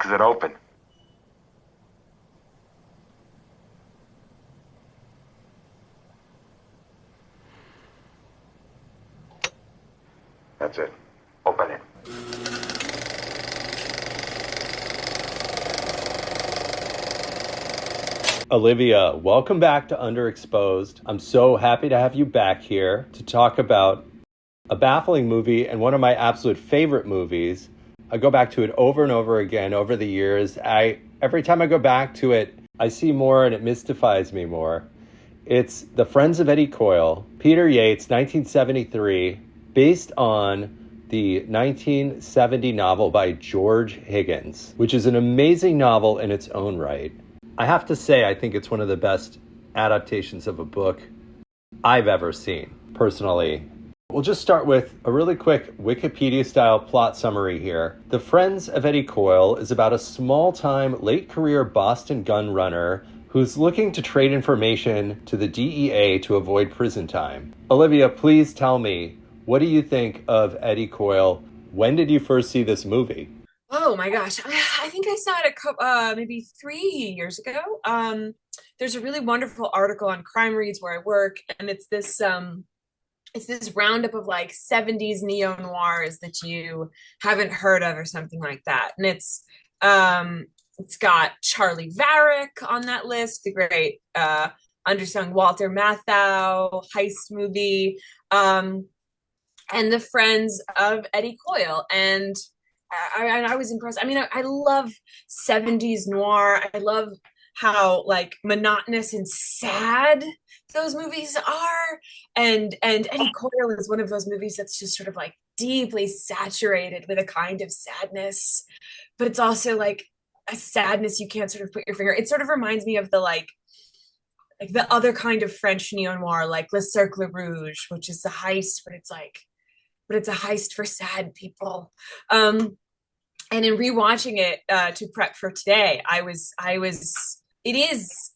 fuck is it open? That's it. Open it. Olivia, welcome back to Underexposed. I'm so happy to have you back here to talk about a baffling movie and one of my absolute favorite movies. I go back to it over and over again over the years. Every time I go back to it, I see more and it mystifies me more. It's The Friends of Eddie Coyle, Peter Yates, 1973, based on the 1970 novel by George Higgins, which is an amazing novel in its own right. I have to say, I think it's one of the best adaptations of a book I've ever seen, personally. We'll just start with a really quick Wikipedia-style plot summary here. The Friends of Eddie Coyle is about a small-time, late-career Boston gun runner who's looking to trade information to the DEA to avoid prison time. Olivia, please tell me, what do you think of Eddie Coyle? When did you first see this movie? Oh my gosh, I think I saw it maybe 3 years ago. There's a really wonderful article on Crimereads where I work, and it's this roundup of like 70s neo noirs that you haven't heard of or something like that. And it's got Charlie Varick on that list, the great undersung Walter Matthau heist movie, and the Friends of Eddie Coyle. And I was impressed. I mean, I love 70s noir. I love how like monotonous and sad those movies are. And Eddie Coyle is one of those movies that's just sort of like deeply saturated with a kind of sadness, but it's also like a sadness you can't sort of put your finger. It sort of reminds me of the like the other kind of French neo noir, like Le Cercle Rouge, which is the heist, but it's a heist for sad people. And in rewatching it to prep for today, it is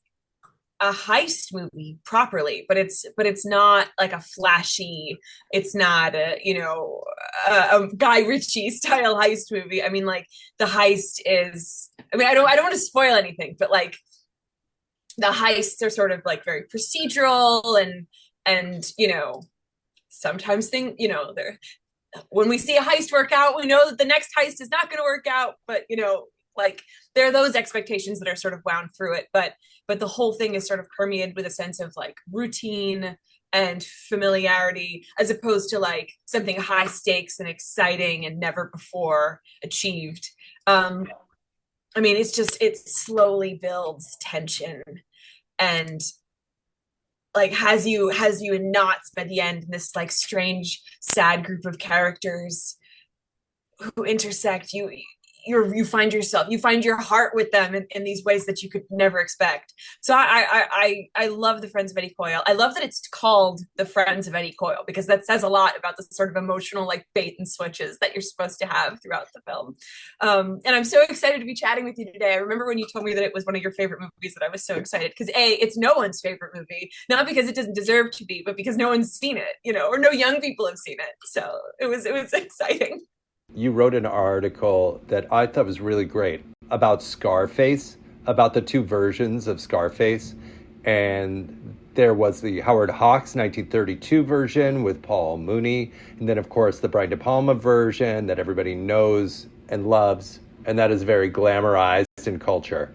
a heist movie properly, but it's not like a flashy, it's not a Guy Ritchie style heist movie. I mean, like the heist is, I mean, I don't want to spoil anything, but like the heists are sort of like very procedural and sometimes they're, when we see a heist work out, we know that the next heist is not going to work out, but like there are those expectations that are sort of wound through it, but the whole thing is sort of permeated with a sense of like routine and familiarity, as opposed to like something high stakes and exciting and never before achieved. I mean, it slowly builds tension and like has you in knots by the end in this like strange sad group of characters who intersect. You find your heart with them in these ways that you could never expect. So I love the Friends of Eddie Coyle. I love that it's called the Friends of Eddie Coyle, because that says a lot about the sort of emotional like bait and switches that you're supposed to have throughout the film. And I'm so excited to be chatting with you today. I remember when you told me that it was one of your favorite movies, that I was so excited, because it's no one's favorite movie, not because it doesn't deserve to be, but because no one's seen it, or no young people have seen it. So it was exciting. You wrote an article that I thought was really great about Scarface, about the two versions of Scarface. And there was the Howard Hawks 1932 version with Paul Mooney. And then, of course, the Brian De Palma version that everybody knows and loves. And that is very glamorized in culture.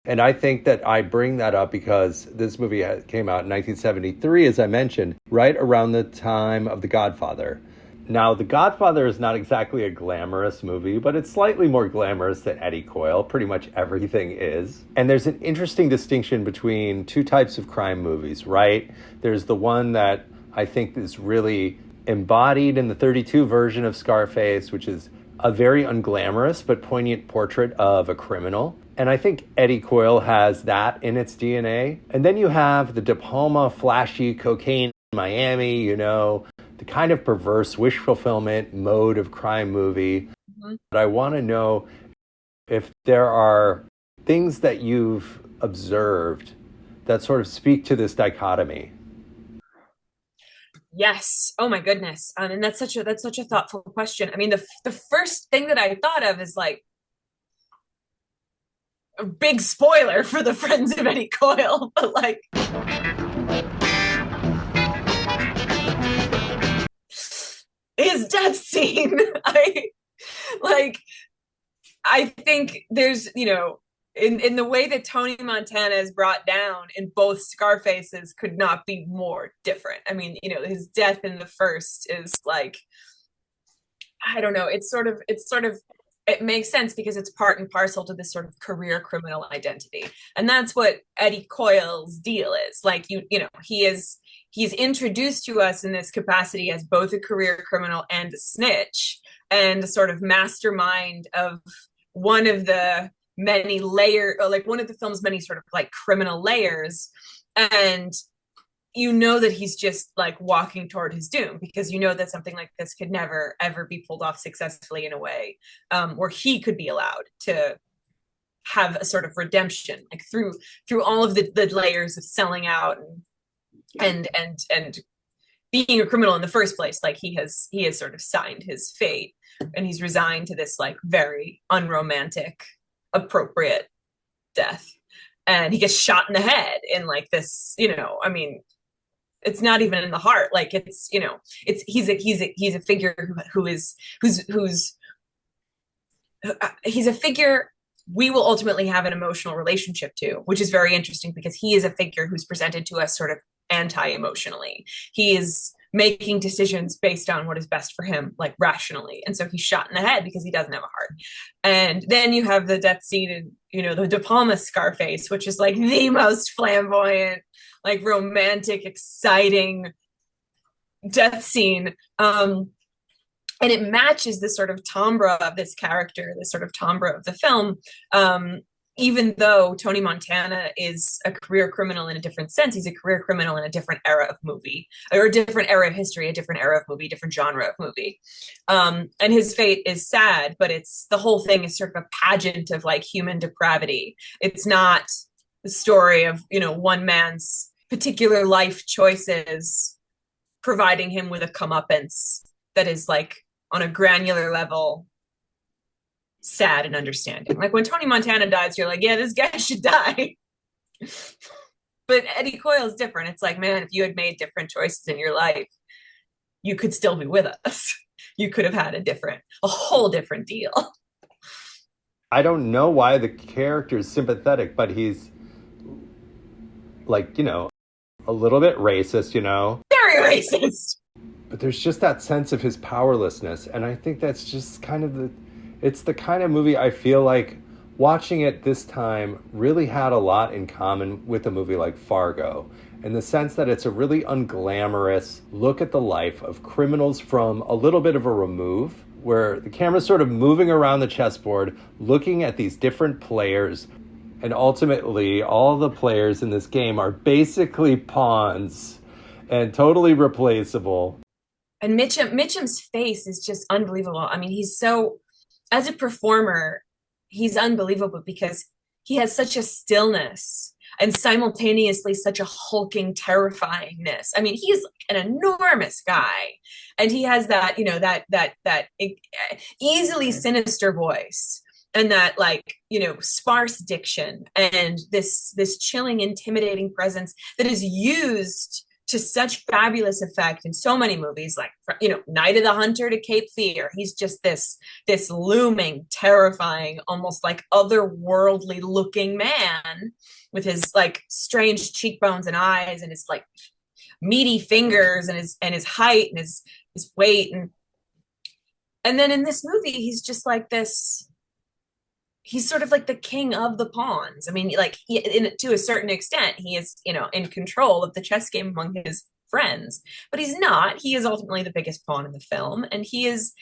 And I think that I bring that up because this movie came out in 1973, as I mentioned, right around the time of The Godfather. Now, The Godfather is not exactly a glamorous movie, but it's slightly more glamorous than Eddie Coyle. Pretty much everything is. And there's an interesting distinction between two types of crime movies, right? There's the one that I think is really embodied in the 32 version of Scarface, which is a very unglamorous but poignant portrait of a criminal. And I think Eddie Coyle has that in its DNA. And then you have the De Palma flashy cocaine in Miami, the kind of perverse wish fulfillment mode of crime movie. Mm-hmm. But I want to know if there are things that you've observed that sort of speak to this dichotomy. Yes. Oh my goodness. And that's such a thoughtful question. I mean, the first thing that I thought of is like, a big spoiler for the friends of Eddie Coyle, but like his death scene, like I think there's, in the way that Tony Montana is brought down in both Scarfaces could not be more different. I mean, his death in the first is like, I don't know, it makes sense because it's part and parcel to this sort of career criminal identity. And that's what Eddie Coyle's deal is. Like, he's introduced to us in this capacity as both a career criminal and a snitch and a sort of mastermind of one of the many like one of the film's many sort of like criminal layers. And that he's just like walking toward his doom because that something like this could never ever be pulled off successfully in a way where he could be allowed to have a sort of redemption, like through all of the layers of selling out and being a criminal in the first place. Like he has sort of signed his fate and he's resigned to this like very unromantic, appropriate death. And he gets shot in the head in like this, I mean, it's not even in the heart. Like it's, he's a figure he's a figure we will ultimately have an emotional relationship to, which is very interesting because he is a figure who's presented to us sort of anti-emotionally. He is making decisions based on what is best for him, like rationally. And so he's shot in the head because he doesn't have a heart. And then you have the death scene in, the De Palma Scarface, which is like the most flamboyant, like romantic, exciting death scene. And it matches this sort of timbre of this character, this sort of timbre of the film. Even though Tony Montana is a career criminal in a different sense, he's a career criminal in a different era of movie, or a different era of history, a different era of movie, different genre of movie. And his fate is sad, but the whole thing is sort of a pageant of like human depravity. It's not the story of, one man's particular life choices providing him with a comeuppance that is like on a granular level sad and understanding. Like when Tony Montana dies, you're like, yeah, this guy should die. But Eddie Coyle is different. It's like, man, if you had made different choices in your life, you could still be with us. You could have had a whole different deal. I don't know why the character is sympathetic, but he's like, a little bit racist, Very racist. But there's just that sense of his powerlessness. And I think that's just kind of it's the kind of movie I feel like watching it this time really had a lot in common with a movie like Fargo, in the sense that it's a really unglamorous look at the life of criminals from a little bit of a remove, where the camera's sort of moving around the chessboard, looking at these different players, and ultimately all the players in this game are basically pawns and totally replaceable. And Mitchum's face is just unbelievable. I mean, he's so, as a performer, he's unbelievable because he has such a stillness and simultaneously such a hulking terrifyingness. I mean, he's like an enormous guy, and he has that, that easily sinister voice, and that like, sparse diction, and this chilling, intimidating presence that is used to such fabulous effect in so many movies, like, Night of the Hunter to Cape Fear. He's just this looming, terrifying, almost like otherworldly looking man with his like strange cheekbones and eyes and his like meaty fingers and his height and his weight. And then in this movie, he's just like this, he's sort of like the king of the pawns. I mean, like to a certain extent, he is, in control of the chess game among his friends, but he's not. He is ultimately the biggest pawn in the film, and he is,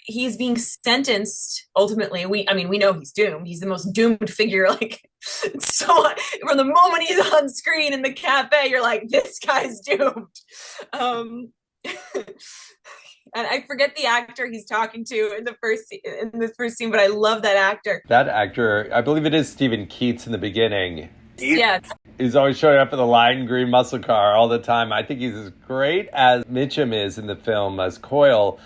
he's being sentenced. Ultimately, we know he's doomed. He's the most doomed figure. Like, so from the moment he's on screen in the cafe, you're like, this guy's doomed. And I forget the actor he's talking to in the first scene, but I love that actor. That actor, I believe it is Stephen Keats in the beginning. Yes. He's always showing up in the lime green muscle car all the time. I think he's as great as Mitchum is in the film as Coyle.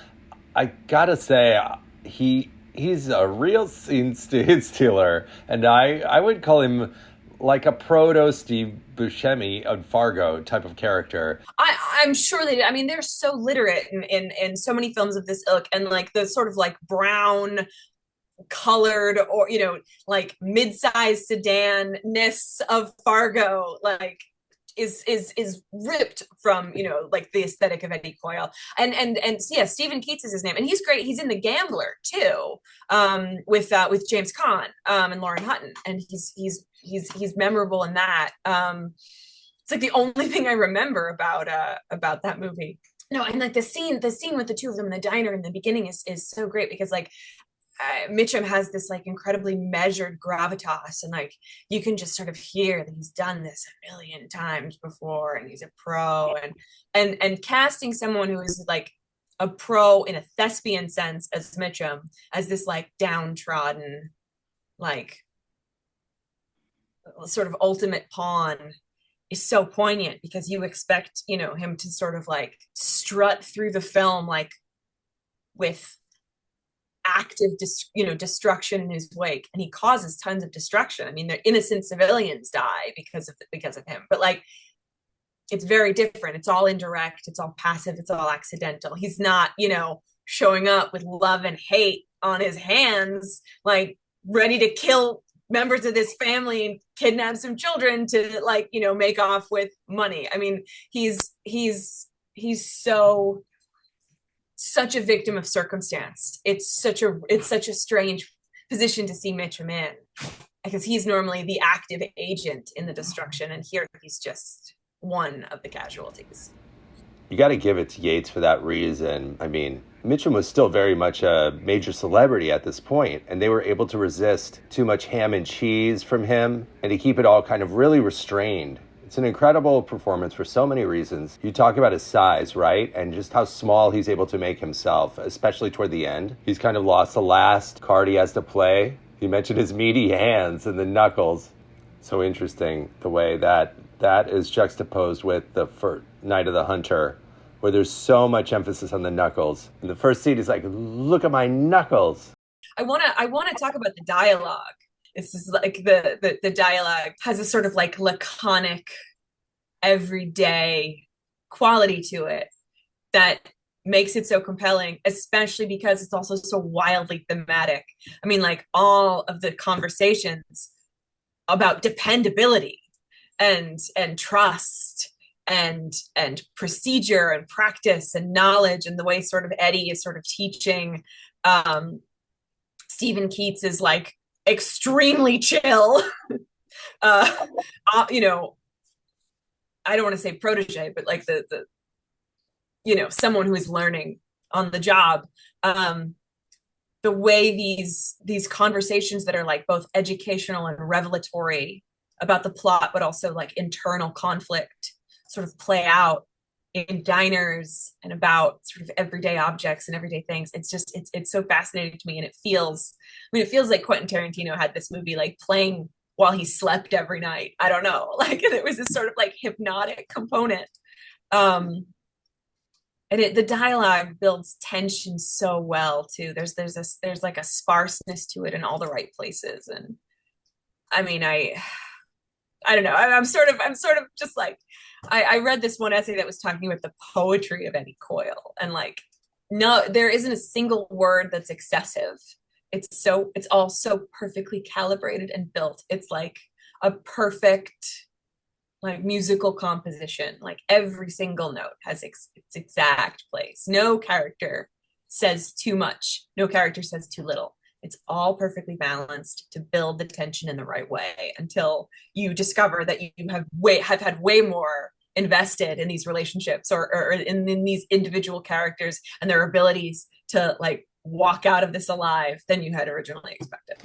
I gotta say, he He's a real scene stealer, and I would call him like a proto Steve Buscemi of Fargo type of character. I'm sure they did. I mean, they're so literate in so many films of this ilk, and like the sort of like brown colored, or like mid-sized sedan-ness of Fargo, like is ripped from like the aesthetic of Eddie Coyle. And so, yeah, Stephen Keats is his name, and he's great. He's in The Gambler too, with James Caan and Lauren Hutton, and he's memorable in that. It's like the only thing I remember about that movie. No, and like the scene with the two of them in the diner in the beginning is so great, because like Mitchum has this like incredibly measured gravitas, and like you can just sort of hear that he's done this a million times before, and he's a pro, and casting someone who is like a pro in a thespian sense as Mitchum, as this like downtrodden, like sort of ultimate pawn, is so poignant, because you expect him to sort of like strut through the film like with active destruction in his wake, and he causes tons of destruction. I mean, the innocent civilians die because of him, but like it's very different. It's all indirect, it's all passive, it's all accidental. He's not showing up with love and hate on his hands, like ready to kill members of this family and kidnap some children to like make off with money. I mean, he's such a victim of circumstance. It's such a strange position to see Mitchum in, because he's normally the active agent in the destruction, and here he's just one of the casualties. You got to give it to Yates for that reason. I mean, Mitchum was still very much a major celebrity at this point, and they were able to resist too much ham and cheese from him and to keep it all kind of really restrained. It's an incredible performance for so many reasons. You talk about his size, right? And just how small he's able to make himself, especially toward the end. He's kind of lost the last card he has to play. You mentioned his meaty hands and the knuckles. So interesting the way that is juxtaposed with the Night of the Hunter, where there's so much emphasis on the knuckles. In the first scene, he's like, look at my knuckles. I wanna talk about the dialogue. This is like the dialogue has a sort of like laconic, everyday quality to it that makes it so compelling, especially because it's also so wildly thematic. I mean, like all of the conversations about dependability and trust and procedure and practice and knowledge, and the way sort of Eddie is sort of teaching Stephen Keats is like extremely chill I don't want to say protege, but like the someone who is learning on the job. The way these conversations that are like both educational and revelatory about the plot, but also like internal conflict, sort of play out in diners and about sort of everyday objects and everyday things. It's just it's so fascinating to me, and it feels like Quentin Tarantino had this movie like playing while he slept every night. I don't know, like there was this sort of like hypnotic component. And the dialogue builds tension so well too. There's like a sparseness to it in all the right places, and I mean, I don't know. I'm sort of just like, I read this one essay that was talking about the poetry of Eddie Coyle, and like, no, there isn't a single word that's excessive. It's all so perfectly calibrated and built. It's like a perfect like musical composition. Like every single note has its exact place. No character says too much. No character says too little. It's all perfectly balanced to build the tension in the right way, until you discover that you have had way more invested in these relationships or in these individual characters and their abilities to like walk out of this alive than you had originally expected.